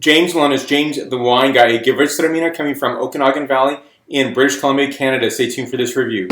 James, known as James the Wine Guy, a Gewurztraminer coming from Okanagan Valley in British Columbia, Canada. Stay tuned for this review.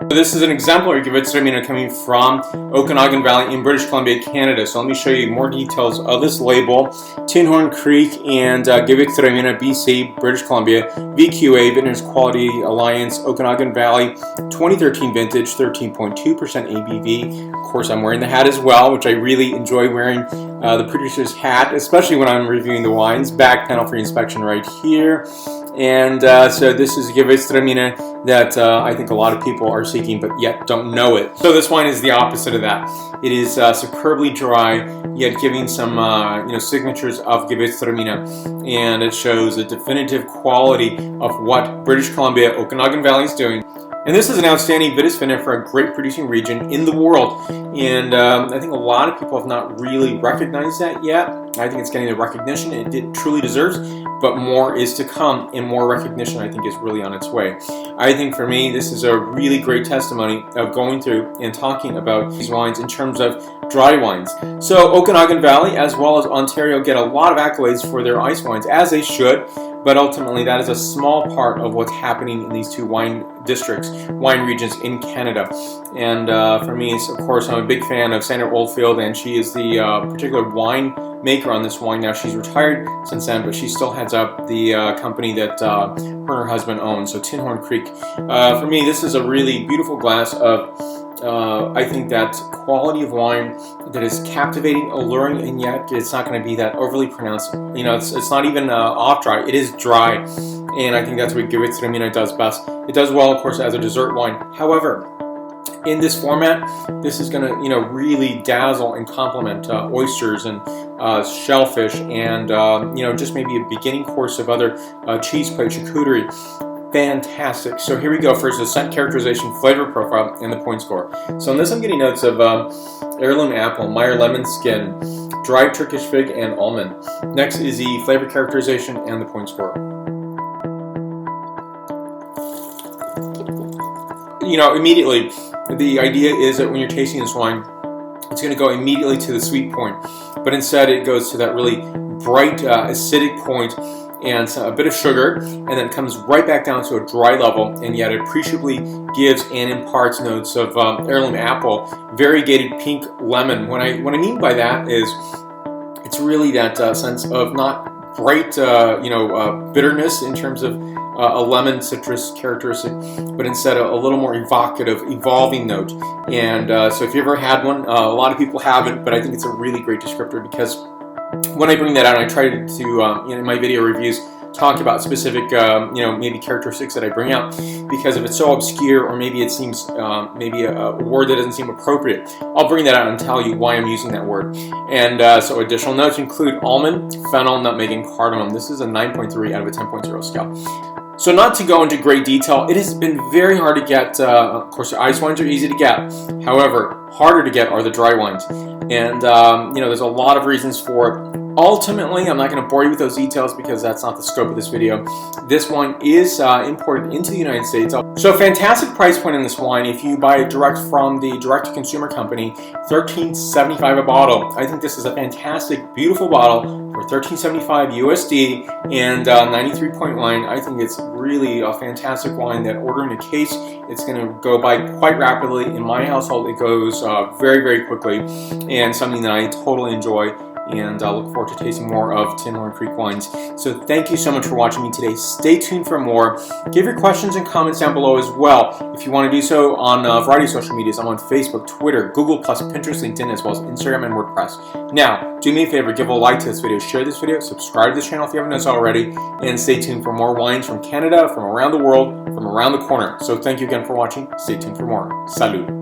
This is an exemplary Gewurztraminer coming from Okanagan Valley in British Columbia, Canada. So let me show you more details of this label. Tinhorn Creek and Gewurztraminer, BC, British Columbia, VQA, Vintners Quality Alliance, Okanagan Valley, 2013 vintage, 13.2% ABV. Of course, I'm wearing the hat as well, which I really enjoy wearing the producer's hat, especially when I'm reviewing the wines. Back panel for inspection right here. And so this is a Gewurztraminer that I think a lot of people are seeking but yet don't know it. So this wine is the opposite of that. It is superbly dry, yet giving some signatures of Gewurztraminer, and it shows a definitive quality of what British Columbia, Okanagan Valley is doing. And this is an outstanding Vitis Vineyard for a great producing region in the world. And I think a lot of people have not really recognized that yet. I think it's getting the recognition it truly deserves, but more is to come, and more recognition I think is really on its way. I think for me, this is a really great testimony of going through and talking about these wines in terms of dry wines. So Okanagan Valley as well as Ontario get a lot of accolades for their ice wines, as they should. But ultimately, that is a small part of what's happening in these two wine districts, wine regions in Canada. And for me, of course, I'm a big fan of Sandra Oldfield, and she is the particular wine maker on this wine. Now, she's retired since then, but she still heads up the company that her and her husband own, so Tinhorn Creek. For me, this is a really beautiful glass of I think that quality of wine that is captivating, alluring, and yet it's not going to be that overly pronounced. It's not even off dry. It is dry, and I think that's what Gewurztraminer does best. It does well, of course, as a dessert wine. However, in this format, this is going to really dazzle and complement oysters and shellfish, and just maybe a beginning course of other cheese plate charcuterie. Fantastic. So here we go. First, the scent characterization, flavor profile, and the point score. So in this, I'm getting notes of heirloom apple, Meyer lemon skin, dried Turkish fig, and almond. Next is the flavor characterization and the point score. Immediately, the idea is that when you're tasting this wine, it's going to go immediately to the sweet point, but instead it goes to that really bright acidic point and a bit of sugar, and then comes right back down to a dry level, and yet it appreciably gives and imparts notes of heirloom apple, variegated pink lemon. What I mean by that is it's really that sense of not bright bitterness in terms of a lemon citrus characteristic, but instead a little more evocative, evolving note. And so if you ever had one, a lot of people haven't, but I think it's a really great descriptor, because when I bring that out, I try to in my video reviews talk about specific maybe characteristics that I bring out, because if it's so obscure, or maybe it seems maybe a word that doesn't seem appropriate, I'll bring that out and tell you why I'm using that word. And so additional notes include almond, fennel, nutmeg, and cardamom. This is a 9.3 out of a 10.0 scale. So not to go into great detail, it has been very hard to get, of course the ice wines are easy to get, however, harder to get are the dry wines. And there's a lot of reasons for it. Ultimately, I'm not going to bore you with those details because that's not the scope of this video. This wine is imported into the United States. So fantastic price point in this wine. If you buy it direct from the direct-to-consumer company, $13.75 a bottle. I think this is a fantastic, beautiful bottle for $13.75 USD and 93 point wine. I think it's really a fantastic wine that, ordering a case, it's going to go by quite rapidly. In my household, it goes very, very quickly, and something that I totally enjoy. And I look forward to tasting more of Tinhorn Creek wines. So thank you so much for watching me today. Stay tuned for more. Give your questions and comments down below as well. If you want to do so on a variety of social medias, I'm on Facebook, Twitter, Google+, Pinterest, LinkedIn, as well as Instagram and WordPress. Now, do me a favor, give a like to this video, share this video, subscribe to the channel if you haven't done so already, and stay tuned for more wines from Canada, from around the world, from around the corner. So thank you again for watching. Stay tuned for more. Salud.